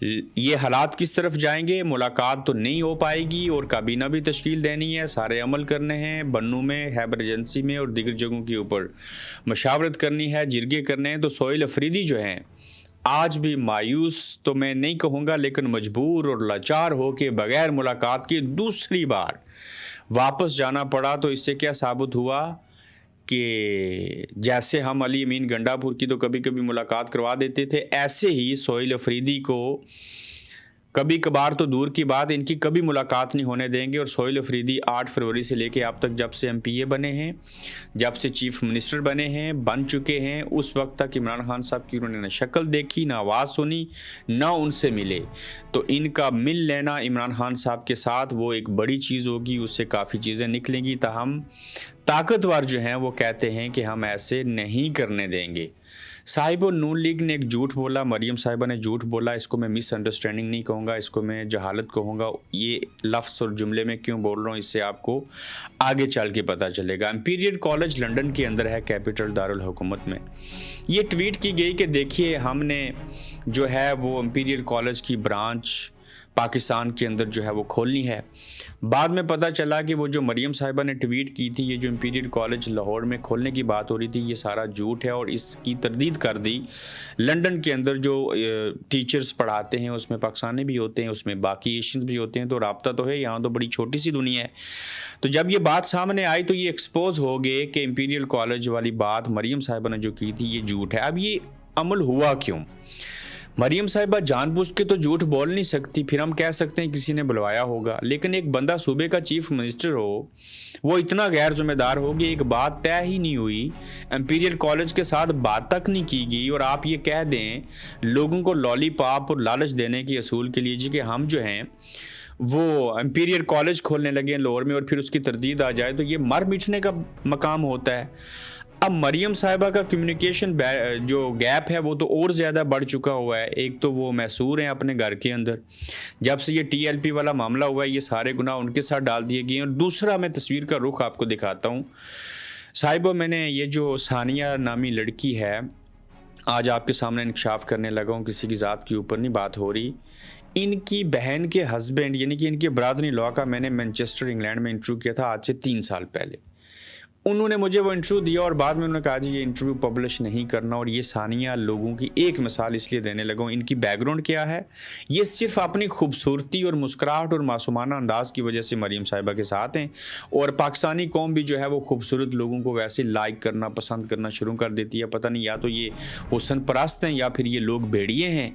یہ حالات کس طرف جائیں گے؟ ملاقات تو نہیں ہو پائے گی اور کابینہ بھی تشکیل دینی ہے، سارے عمل کرنے ہیں، بنوں میں، خیبر ایجنسی میں اور دیگر جگہوں کے اوپر مشاورت کرنی ہے، جرگے کرنے ہیں۔ تو سہیل افریدی جو ہیں آج بھی مایوس تو میں نہیں کہوں گا، لیکن مجبور اور لاچار ہو کے بغیر ملاقات کے دوسری بار واپس جانا پڑا۔ تو اس سے کیا ثابت ہوا کہ جیسے ہم علی امین گنڈا پور کی تو کبھی کبھی ملاقات کروا دیتے تھے، ایسے ہی سہیل افریدی کو کبھی کبھار تو دور کی بات، ان کی کبھی ملاقات نہیں ہونے دیں گے۔ اور سہیل افریدی 8 فروری سے لے کے اب تک، جب سے ایم پی اے بنے ہیں، جب سے چیف منسٹر بنے ہیں، بن چکے ہیں، اس وقت تک عمران خان صاحب کی انہوں نے نہ شکل دیکھی، نہ آواز سنی، نہ ان سے ملے۔ تو ان کا مل لینا عمران خان صاحب کے ساتھ وہ ایک بڑی چیز ہوگی، اس سے کافی چیزیں نکلیں گی۔ تاہم طاقتور جو ہیں وہ کہتے ہیں کہ ہم ایسے نہیں کرنے دیں گے۔ صاحب نون لیگ نے ایک جھوٹ بولا، مریم صاحبہ نے جھوٹ بولا، اس کو میں مس انڈرسٹینڈنگ نہیں کہوں گا، اس کو میں جہالت کہوں گا۔ یہ لفظ اور جملے میں کیوں بول رہا ہوں، اس سے آپ کو آگے چل کے پتہ چلے گا۔ امپیریل کالج لنڈن کے اندر ہے، کیپٹل دارالحکومت میں۔ یہ ٹویٹ کی گئی کہ دیکھیے ہم نے جو ہے وہ امپیریل کالج کی برانچ پاکستان کے اندر جو ہے وہ کھولنی ہے۔ بعد میں پتہ چلا کہ وہ جو مریم صاحبہ نے ٹویٹ کی تھی، یہ جو امپیریل کالج لاہور میں کھولنے کی بات ہو رہی تھی، یہ سارا جھوٹ ہے، اور اس کی تردید کر دی۔ لنڈن کے اندر جو ٹیچرز پڑھاتے ہیں اس میں پاکستانی بھی ہوتے ہیں، اس میں باقی ایشینز بھی ہوتے ہیں، تو رابطہ تو ہے، یہاں تو بڑی چھوٹی سی دنیا ہے۔ تو جب یہ بات سامنے آئی تو یہ ایکسپوز ہو گئے کہ امپیریل کالج والی بات مریم صاحبہ نے جو کی تھی یہ جھوٹ ہے۔ اب یہ عمل ہوا کیوں؟ مریم صاحبہ جان بوجھ کے تو جھوٹ بول نہیں سکتی، پھر ہم کہہ سکتے ہیں کسی نے بلوایا ہوگا، لیکن ایک بندہ صوبے کا چیف منسٹر ہو، وہ اتنا غیر ذمہ دار ہوگی، ایک بات طے ہی نہیں ہوئی، امپیریل کالج کے ساتھ بات تک نہیں کی گئی، اور آپ یہ کہہ دیں لوگوں کو لالی پاپ اور لالچ دینے کے اصول کے لیے جی کہ ہم جو ہیں وہ امپیریل کالج کھولنے لگے ہیں لاہور میں، اور پھر اس کی تردید آ جائے، تو یہ مر مٹنے کا مقام ہوتا ہے۔ اب مریم صاحبہ کا کمیونیکیشن جو گیپ ہے وہ تو اور زیادہ بڑھ چکا ہوا ہے۔ ایک تو وہ محصور ہیں اپنے گھر کے اندر، جب سے یہ ٹی ایل پی والا معاملہ ہوا ہے یہ سارے گناہ ان کے ساتھ ڈال دیے گئے ہیں۔ اور دوسرا میں تصویر کا رخ آپ کو دکھاتا ہوں صاحبہ، میں نے یہ جو ثانیہ نامی لڑکی ہے آج آپ کے سامنے انکشاف کرنے لگا ہوں، کسی کی ذات کے اوپر نہیں بات ہو رہی، ان کی بہن کے ہسبینڈ یعنی کہ ان کے برادری لا کا میں نے مینچسٹر انگلینڈ میں انٹرویو کیا تھا آج سے 3 سال پہلے۔ انہوں نے مجھے وہ انٹرویو دیا اور بعد میں انہوں نے کہا جی یہ انٹرویو پبلش نہیں کرنا، اور یہ ثانیہ لوگوں کی ایک مثال اس لیے دینے لگا ہوں۔ ان کی بیک گراؤنڈ کیا ہے؟ یہ صرف اپنی خوبصورتی اور مسکراہٹ اور معصومانہ انداز کی وجہ سے مریم صاحبہ کے ساتھ ہیں، اور پاکستانی قوم بھی جو ہے وہ خوبصورت لوگوں کو ویسے لائک کرنا پسند کرنا شروع کر دیتی ہے۔ پتہ نہیں یا تو یہ حسن پرست ہیں یا پھر یہ لوگ بھیڑیے ہیں۔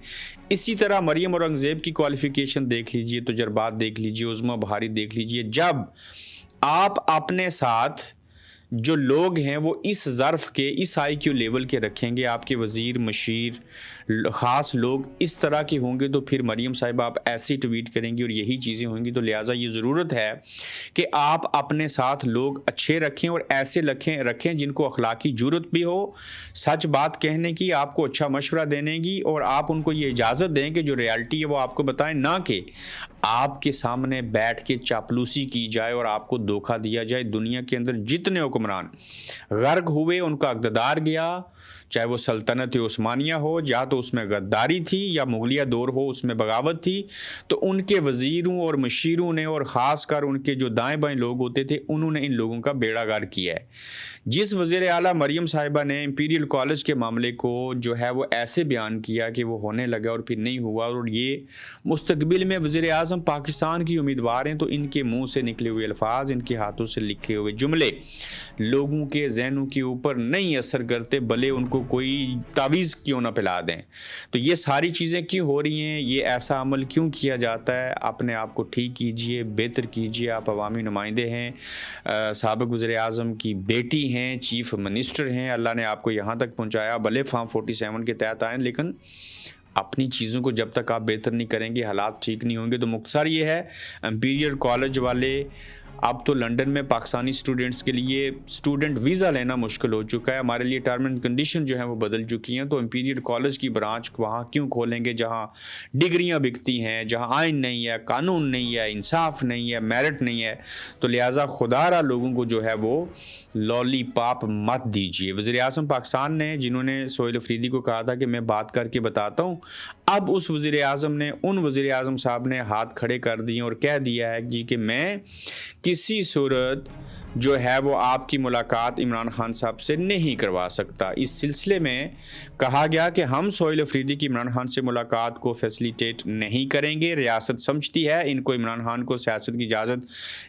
اسی طرح مریم اورنگزیب کی کوالیفیکیشن دیکھ لیجئے، تجربات دیکھ لیجئے، عظمیٰ بہاری دیکھ لیجئے۔ جب آپ اپنے ساتھ جو لوگ ہیں وہ اس ظرف کے اس آئی کیو لیول کے رکھیں گے، آپ کے وزیر مشیر خاص لوگ اس طرح کے ہوں گے، تو پھر مریم صاحبہ آپ ایسی ٹویٹ کریں گی اور یہی چیزیں ہوں گی۔ تو لہٰذا یہ ضرورت ہے کہ آپ اپنے ساتھ لوگ اچھے رکھیں اور ایسے رکھیں جن کو اخلاقی جرات بھی ہو، سچ بات کہنے کی، آپ کو اچھا مشورہ دینے کی، اور آپ ان کو یہ اجازت دیں کہ جو ریالٹی ہے وہ آپ کو بتائیں، نہ کہ آپ کے سامنے بیٹھ کے چاپلوسی کی جائے اور آپ کو دھوکہ دیا جائے۔ دنیا کے اندر جتنے حکمران غرق ہوئے، ان کا اقتدار گیا، چاہے وہ سلطنت عثمانیہ ہو، یا تو اس میں غداری تھی، یا مغلیہ دور ہو اس میں بغاوت تھی، تو ان کے وزیروں اور مشیروں نے، اور خاص کر ان کے جو دائیں بائیں لوگ ہوتے تھے، انہوں نے ان لوگوں کا بیڑا غرق کیا ہے۔ جس وزیر اعلیٰ مریم صاحبہ نے امپیریل کالج کے معاملے کو جو ہے وہ ایسے بیان کیا کہ وہ ہونے لگا اور پھر نہیں ہوا، اور یہ مستقبل میں وزیر اعظم پاکستان کی امیدوار ہیں، تو ان کے منہ سے نکلے ہوئے الفاظ، ان کے ہاتھوں سے لکھے ہوئے جملے لوگوں کے ذہنوں کے اوپر نہیں اثر کرتے، بھلے ان کو کوئی تعویذ کیوں نہ پلا دیں۔ تو یہ ساری چیزیں کیوں ہو رہی ہیں، یہ ایسا عمل کیوں کیا جاتا ہے؟ اپنے آپ کو ٹھیک کیجئے، بہتر کیجئے۔ آپ عوامی نمائندے ہیں، سابق وزیر اعظم کی بیٹی ہیں، چیف منسٹر ہیں، اللہ نے آپ کو یہاں تک پہنچایا، بھلے فارم 47 کے تحت آئیں، لیکن اپنی چیزوں کو جب تک آپ بہتر نہیں کریں گے حالات ٹھیک نہیں ہوں گے۔ تو مختصر یہ ہے، امپیریل کالج والے اب تو لنڈن میں پاکستانی اسٹوڈنٹس کے لیے اسٹوڈنٹ ویزا لینا مشکل ہو چکا ہے، ہمارے لیے ٹرم اینڈ کنڈیشن جو ہیں وہ بدل چکی ہیں۔ تو امپیریل کالج کی برانچ وہاں کیوں کھولیں گے جہاں ڈگریاں بکتی ہیں، جہاں آئین نہیں ہے، قانون نہیں ہے، انصاف نہیں ہے، میرٹ نہیں ہے؟ تو لہٰذا خدا را لوگوں کو جو ہے وہ لالی پاپ مت دیجیے۔ وزیر اعظم پاکستان نے، جنہوں نے سہیل افریدی کو کہا تھا کہ میں بات کر کے بتاتا ہوں، اب اس وزیر اعظم نے ان وزیر اعظم صاحب نے ہاتھ کھڑے کر دیے اور کہہ دیا ہے جی کہ میں کسی صورت جو ہے وہ آپ کی ملاقات عمران خان صاحب سے نہیں کروا سکتا۔ اس سلسلے میں کہا گیا کہ ہم سہیل افریدی کی عمران خان سے ملاقات کو فیسیلیٹیٹ نہیں کریں گے، ریاست سمجھتی ہے ان کو عمران خان کو سیاست کی اجازت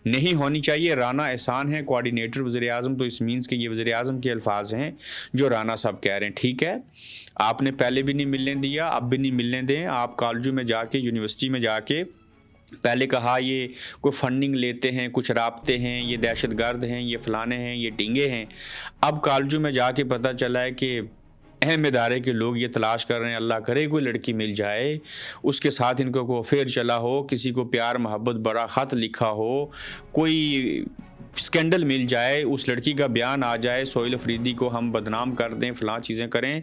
نہیں ہونی چاہیے۔ رانا احسان ہے کوارڈینیٹر وزیر اعظم، تو اس مینس کہ یہ وزیر اعظم کے الفاظ ہیں جو رانا صاحب کہہ رہے ہیں۔ ٹھیک ہے، آپ نے پہلے بھی نہیں ملنے دیا، اب بھی نہیں ملنے دیں۔ آپ کالجوں میں جا کے، یونیورسٹی میں جا کے پہلے کہا یہ کوئی فنڈنگ لیتے ہیں، کچھ رابطے ہیں، یہ دہشت گرد ہیں، یہ فلانے ہیں، یہ ڈینگے ہیں۔ اب کالجوں میں جا کے پتہ چلا ہے کہ اہم ادارے کے لوگ یہ تلاش کر رہے ہیں، اللہ کرے کوئی لڑکی مل جائے، اس کے ساتھ ان کو کوئی افیئر چلا ہو، کسی کو پیار محبت بڑا خط لکھا ہو، کوئی اسکینڈل مل جائے، اس لڑکی کا بیان آ جائے، سہیل افریدی کو ہم بدنام کر دیں، فلاں چیزیں کریں۔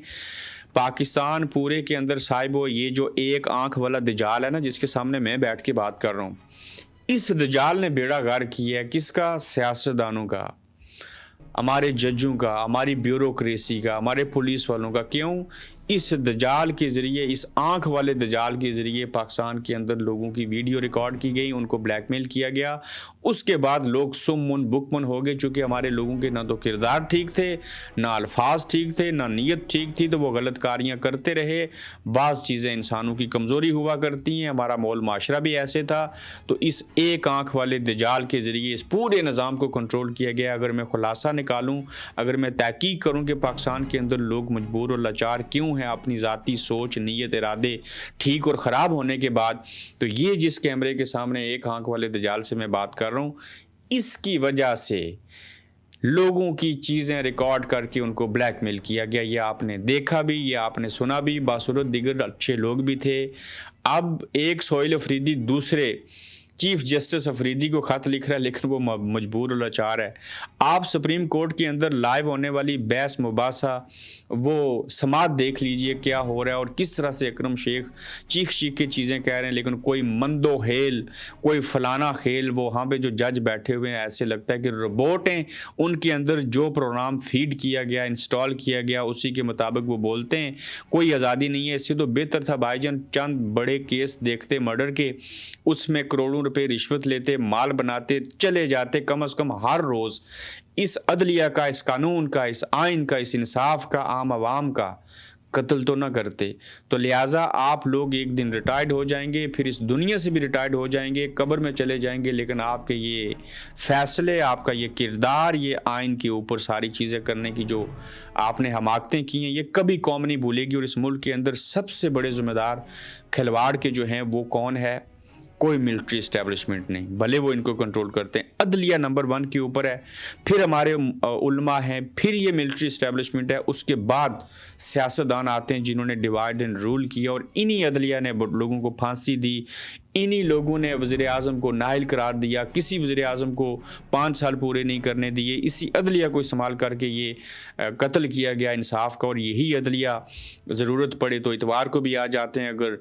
پاکستان پورے کے اندر صاحب یہ جو ایک آنکھ والا دجال ہے نا، جس کے سامنے میں بیٹھ کے بات کر رہا ہوں، اس دجال نے بیڑا غرق کیا ہے کس کا؟ سیاستدانوں کا، ہمارے ججوں کا، ہماری بیوروکریسی کا، ہمارے پولیس والوں کا۔ کیوں؟ اس دجال کے ذریعے، اس آنکھ والے دجال کے ذریعے پاکستان کے اندر لوگوں کی ویڈیو ریکارڈ کی گئی، ان کو بلیک میل کیا گیا، اس کے بعد لوگ سم من بک من ہو گئے، چونکہ ہمارے لوگوں کے نہ تو کردار ٹھیک تھے، نہ الفاظ ٹھیک تھے، نہ نیت ٹھیک تھی، تو وہ غلط کاریاں کرتے رہے۔ بعض چیزیں انسانوں کی کمزوری ہوا کرتی ہیں، ہمارا مول معاشرہ بھی ایسے تھا، تو اس ایک آنکھ والے دجال کے ذریعے اس پورے نظام کو کنٹرول کیا گیا۔ اگر میں خلاصہ نکالوں، اگر میں تحقیق کروں کہ پاکستان کے اندر لوگ مجبور اور لاچار کیوں ہیں اپنی ذاتی سوچ، نیت، ارادے ٹھیک اور خراب ہونے کے بعد، تو یہ جس کیمرے کے سامنے ایک آنکھ والے دجال سے میں بات کر رہا ہوں، اس کی وجہ سے لوگوں کی چیزیں ریکارڈ کر کے ان کو بلیک میل کیا گیا۔ یہ آپ نے دیکھا بھی، یہ آپ نے سنا بھی، باصورت دیگر اچھے لوگ بھی تھے۔ اب ایک سہیل افریدی دوسرے چیف جسٹس افریدی کو خط لکھ رہا ہے، لیکن وہ مجبور و لاچار ہے۔ آپ سپریم کورٹ کے اندر لائیو ہونے والی بحث مباحثہ وہ سماعت دیکھ لیجئے کیا ہو رہا ہے، اور کس طرح سے اکرم شیخ چیخ چیخ کے چیزیں کہہ رہے ہیں، لیکن کوئی مندو ہیل، کوئی فلانا خیل، وہاں پہ جو جج بیٹھے ہوئے ہیں ایسے لگتا ہے کہ روبوٹ ہیں، ان کے اندر جو پروگرام فیڈ کیا گیا، انسٹال کیا گیا، اسی کے مطابق وہ بولتے ہیں۔ کوئی آزادی نہیں ہے۔ اس سے تو بہتر تھا بھائی جان چند بڑے کیس دیکھتے مرڈر کے، اس میں کروڑوں روپے رشوت لیتے، مال بناتے، چلے جاتے، کم از کم ہر روز اس عدلیہ کا، اس قانون کا، اس آئین کا، اس انصاف کا، عام عوام کا قتل تو نہ کرتے۔ تو لہٰذا آپ لوگ ایک دن ریٹائرڈ ہو جائیں گے، پھر اس دنیا سے بھی ریٹائرڈ ہو جائیں گے، قبر میں چلے جائیں گے، لیکن آپ کے یہ فیصلے، آپ کا یہ کردار، یہ آئین کے اوپر ساری چیزیں کرنے کی جو آپ نے حماقتیں کی ہیں، یہ کبھی قوم نہیں بھولے گی۔ اور اس ملک کے اندر سب سے بڑے ذمہ دار کھلواڑ کے جو ہیں وہ کون ہے؟ کوئی ملٹری اسٹیبلشمنٹ نہیں، بھلے وہ ان کو کنٹرول کرتے ہیں۔ عدلیہ نمبر 1 کے اوپر ہے، پھر ہمارے علماء ہیں، پھر یہ ملٹری اسٹیبلشمنٹ ہے، اس کے بعد سیاستدان آتے ہیں جنہوں نے ڈیوائڈ اینڈ رول کیا، اور انہی عدلیہ نے لوگوں کو پھانسی دی، انہی لوگوں نے وزیر اعظم کو نااہل قرار دیا، کسی وزیر اعظم کو 5 سال پورے نہیں کرنے دیے، اسی عدلیہ کو استعمال کر کے یہ قتل کیا گیا انصاف کا۔ اور یہی عدلیہ ضرورت پڑے تو اتوار کو بھی آ جاتے ہیں، اگر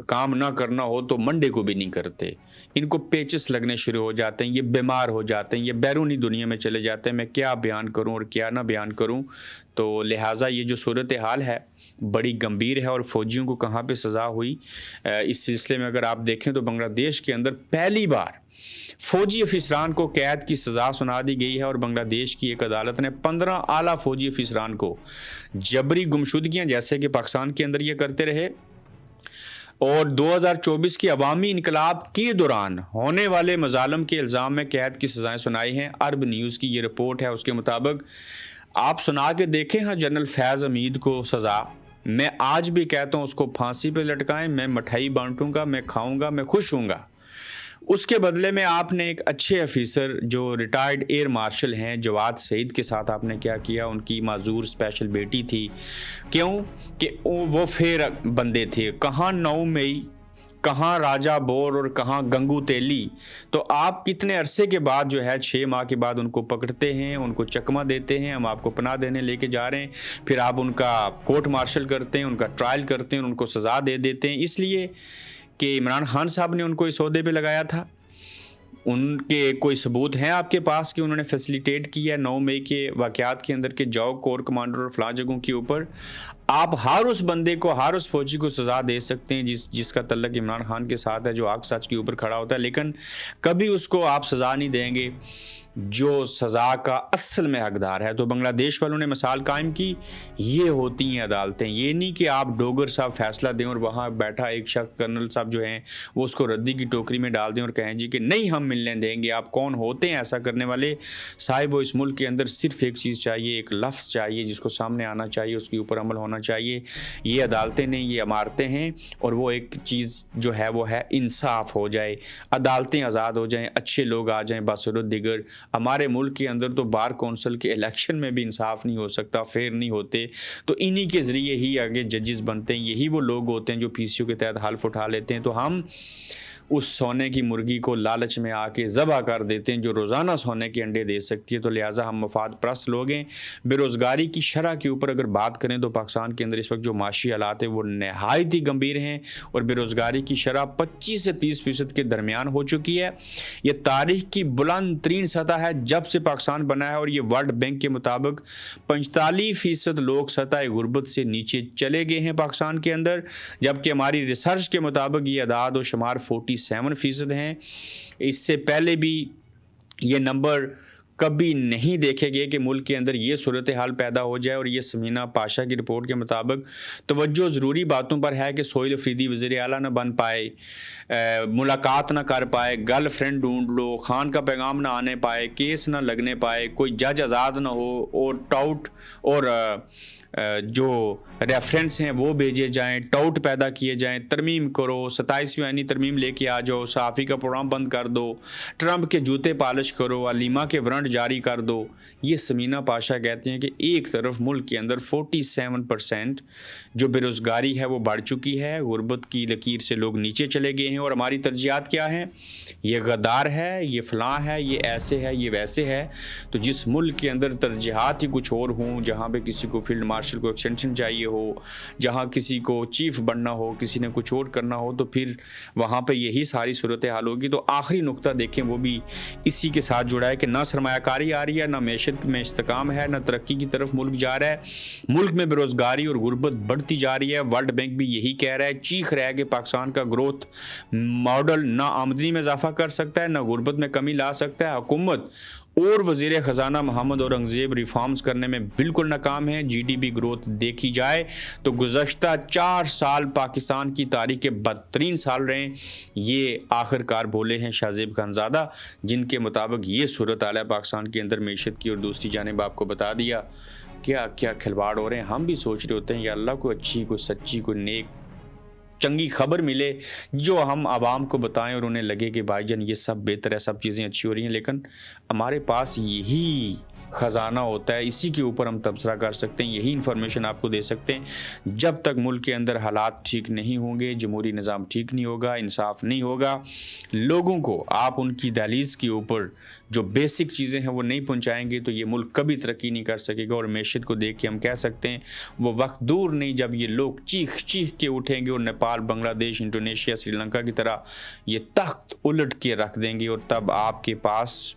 کام نہ کرنا ہو تو منڈے کو بھی نہیں کرتے۔ ان کو پیچس لگنے شروع ہو جاتے ہیں، یہ بیمار ہو جاتے ہیں، یہ بیرونی دنیا میں چلے جاتے ہیں، میں کیا بیان کروں اور کیا نہ بیان کروں۔ تو لہٰذا یہ جو صورتحال ہے بڑی گمبھیر ہے، اور فوجیوں کو کہاں پہ سزا ہوئی اس سلسلے میں اگر آپ دیکھیں تو بنگلہ دیش کے اندر پہلی بار فوجی افسران کو قید کی سزا سنا دی گئی ہے، اور بنگلہ دیش کی ایک عدالت نے 15 اعلیٰ فوجی افسران کو جبری گمشدگیاں جیسے کہ پاکستان کے اندر یہ کرتے رہے، اور 2024 کی عوامی انقلاب کے دوران ہونے والے مظالم کے الزام میں قید کی سزائیں سنائی ہیں۔ عرب نیوز کی یہ رپورٹ ہے، اس کے مطابق آپ سنا کے دیکھیں ہاں جنرل فیض حمید کو سزا، میں آج بھی کہتا ہوں اس کو پھانسی پہ لٹکائیں، میں مٹھائی بانٹوں گا، میں کھاؤں گا، میں خوش ہوں گا۔ اس کے بدلے میں آپ نے ایک اچھے افیسر جو ریٹائرڈ ایئر مارشل ہیں جواد سعید کے ساتھ آپ نے کیا کیا؟ ان کی معذور اسپیشل بیٹی تھی، کیوں کہ وہ پھر بندے تھے، کہاں 9 مئی، کہاں راجہ بور اور کہاں گنگو تیلی، تو آپ کتنے عرصے کے بعد جو ہے 6 ماہ کے بعد ان کو پکڑتے ہیں، ان کو چکمہ دیتے ہیں، ہم آپ کو پناہ دینے لے کے جا رہے ہیں، پھر آپ ان کا کورٹ مارشل کرتے ہیں، ان کا ٹرائل کرتے ہیں، ان کو سزا دے دیتے ہیں، اس لیے کہ عمران خان صاحب نے ان کو اس عہدے پہ لگایا تھا۔ ان کے کوئی ثبوت ہیں آپ کے پاس کہ انہوں نے فیسیلیٹیٹ کیا 9 مئی کے واقعات کے اندر کہ جاؤ کور کمانڈر اور فلاں جگہوں کے اوپر؟ آپ ہر اس بندے کو, ہر اس فوجی کو سزا دے سکتے ہیں جس کا تعلق عمران خان کے ساتھ ہے, جو آگ سچ کے اوپر کھڑا ہوتا ہے, لیکن کبھی اس کو آپ سزا نہیں دیں گے جو سزا کا اصل میں حقدار ہے. تو بنگلہ دیش والوں نے مثال قائم کی, یہ ہوتی ہیں عدالتیں. یہ نہیں کہ آپ ڈوگر صاحب فیصلہ دیں اور وہاں بیٹھا ایک شخص کرنل صاحب جو ہیں وہ اس کو ردی کی ٹوکری میں ڈال دیں اور کہیں جی کہ نہیں ہم ملنے دیں گے. آپ کون ہوتے ہیں ایسا کرنے والے صاحب؟ وہ اس ملک کے اندر صرف ایک چیز چاہیے, ایک لفظ چاہیے جس کو سامنے آنا چاہیے, اس کے اوپر عمل ہونا چاہیے. یہ عدالتیں نہیں, یہ عمارتیں ہیں. اور وہ ایک چیز جو ہے وہ ہے انصاف ہو جائے, عدالتیں آزاد ہو جائیں, اچھے لوگ آ جائیں باصورت دیگر. ہمارے ملک کے اندر تو بار کونسل کے الیکشن میں بھی انصاف نہیں ہو سکتا, فیئر نہیں ہوتے. تو انہی کے ذریعے ہی آگے ججز بنتے ہیں. یہی وہ لوگ ہوتے ہیں جو پی سی او کے تحت حلف اٹھا لیتے ہیں. تو ہم اس سونے کی مرغی کو لالچ میں آ کے ذبح کر دیتے ہیں جو روزانہ سونے کے انڈے دے سکتی ہے. تو لہٰذا ہم مفاد پرست لوگ ہیں. بے روزگاری کی شرح کے اوپر اگر بات کریں تو پاکستان کے اندر اس وقت جو معاشی حالات ہیں وہ نہایت ہی گمبھیر ہیں, اور بے روزگاری کی شرح 25 سے 30% کے درمیان ہو چکی ہے. یہ تاریخ کی بلند ترین سطح ہے جب سے پاکستان بنا ہے, اور یہ ورلڈ بینک کے مطابق 45% لوگ سطح غربت سے نیچے چلے گئے ہیں پاکستان کے اندر, جبکہ ہماری ریسرچ کے مطابق یہ اعداد و شمار 47% ہیں. اس سے پہلے بھی یہ نمبر کبھی نہیں دیکھے گئے کہ ملک کے اندر یہ صورتحال پیدا ہو جائے. اور یہ سمینہ پاشا کی رپورٹ کے مطابق توجہ ضروری باتوں پر ہے کہ سہیل افریدی وزیر اعلیٰ نہ بن پائے, ملاقات نہ کر پائے, گرل فرینڈ ڈھونڈ لو, خان کا پیغام نہ آنے پائے, کیس نہ لگنے پائے, کوئی جج آزاد نہ ہو, اور ٹاؤٹ اور جو ریفرنس ہیں وہ بھیجے جائیں, ٹاؤٹ پیدا کیے جائیں. ترمیم کرو, 27ویں آئینی ترمیم لے کے آ جاؤ, صحافی کا پروگرام بند کر دو, ٹرمپ کے جوتے پالش کرو, علیمہ کے وارنٹ جاری کر دو. یہ سمینہ پاشا کہتے ہیں کہ ایک طرف ملک کے اندر 47% جو بے روزگاری ہے وہ بڑھ چکی ہے, غربت کی لکیر سے لوگ نیچے چلے گئے ہیں. اور ہماری ترجیحات کیا ہیں؟ یہ غدار ہے, یہ فلاں ہے, یہ ایسے ہے, یہ ویسے ہے. تو جس ملک کے اندر ترجیحات ہی کچھ اور ہوں, جہاں پہ کسی کو فیلڈ مارشل کو ایکسٹینشن چاہیے ہو, جہاں کسی کو چیف بننا ہو, کسی نے کچھ اور کرنا ہو, تو پھر وہاں پہ یہی ساری صورتحال ہوگی. تو آخری نقطہ دیکھیں وہ بھی اسی کے ساتھ جڑا ہے کہ نہ سرمایہ کاری آ رہی ہے, نہ معیشت میں استحکام ہے, نہ ترقی کی طرف ملک جا رہا ہے. ملک میں بے روزگاری اور غربت بڑھتی جا رہی ہے. ورلڈ بینک بھی یہی کہہ رہا ہے, چیخ رہا ہے کہ پاکستان کا گروتھ ماڈل نہ آمدنی میں اضافہ کر سکتا ہے, نہ غربت میں کمی لا سکتا ہے. حکومت اور وزیر خزانہ محمد اورنگزیب ریفارمز کرنے میں بالکل ناکام ہیں. جی ڈی پی گروتھ دیکھی جائے تو گزشتہ 4 سال پاکستان کی تاریخ کے بدترین سال رہے ہیں. یہ آخر کار بولے ہیں شاہ زیب خانزادہ, جن کے مطابق یہ صورتحال ہے پاکستان کے اندر معیشت کی. اور دوسری جانب آپ کو بتا دیا کیا کیا کھلواڑ ہو رہے ہیں. ہم بھی سوچ رہے ہوتے ہیں یا اللہ کو اچھی, کوئی سچی, کوئی نیک چنگی خبر ملے جو ہم عوام کو بتائیں اور انہیں لگے کہ بھائی جان یہ سب بہتر ہے, سب چیزیں اچھی ہو رہی ہیں. لیکن ہمارے پاس یہی خزانہ ہوتا ہے, اسی کے اوپر ہم تبصرہ کر سکتے ہیں, یہی انفارمیشن آپ کو دے سکتے ہیں. جب تک ملک کے اندر حالات ٹھیک نہیں ہوں گے, جمہوری نظام ٹھیک نہیں ہوگا, انصاف نہیں ہوگا, لوگوں کو آپ ان کی دہلیز کے اوپر جو بیسک چیزیں ہیں وہ نہیں پہنچائیں گے, تو یہ ملک کبھی ترقی نہیں کر سکے گا. اور معیشت کو دیکھ کے ہم کہہ سکتے ہیں وہ وقت دور نہیں جب یہ لوگ چیخ چیخ کے اٹھیں گے اور نیپال, بنگلہ دیش, انڈونیشیا, سری لنکا کی طرح یہ تخت الٹ کے رکھ دیں گے, اور تب آپ کے پاس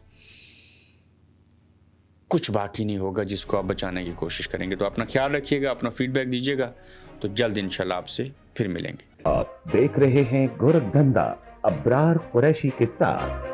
کچھ باقی نہیں ہوگا جس کو آپ بچانے کی کوشش کریں گے. تو اپنا خیال رکھیے گا, اپنا فیڈ بیک دیجیے گا. تو جلد انشاءاللہ آپ سے پھر ملیں گے. آپ دیکھ رہے ہیں گورکھ دھندا ابرار قریشی کے ساتھ.